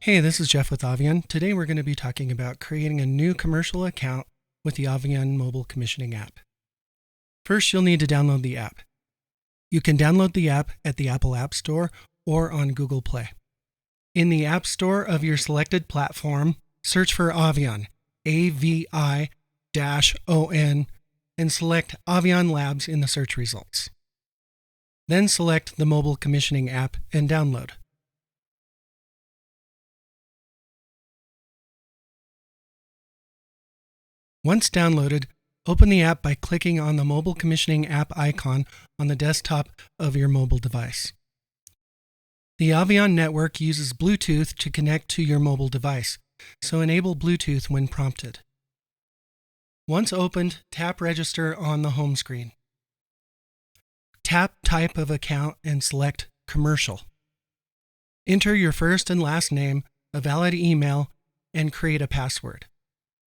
Hey, this is Jeff with Avi-on. Today we're going to be talking about creating a new commercial account with the Avi-on mobile commissioning app. First, you'll need to download the app. You can download the app at the Apple App Store or on Google Play. In the App Store of your selected platform, search for Avi-on, Avi-on, and select Avi-on Labs in the search results. Then select the mobile commissioning app and download. Once downloaded, open the app by clicking on the mobile commissioning app icon on the desktop of your mobile device. The Avi-on network uses Bluetooth to connect to your mobile device, so enable Bluetooth when prompted. Once opened, tap Register on the home screen. Tap Type of Account and select Commercial. Enter your first and last name, a valid email, and create a password.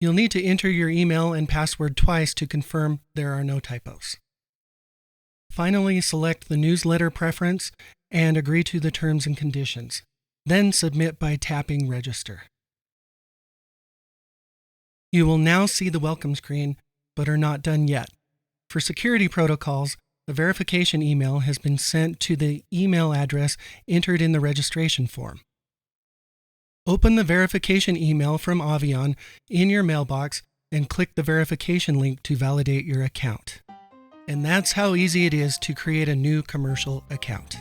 You'll need to enter your email and password twice to confirm there are no typos. Finally, select the newsletter preference and agree to the terms and conditions. Then submit by tapping Register. You will now see the welcome screen, but are not done yet. For security protocols, a verification email has been sent to the email address entered in the registration form. Open the verification email from Avi-on in your mailbox and click the verification link to validate your account. And that's how easy it is to create a new commercial account.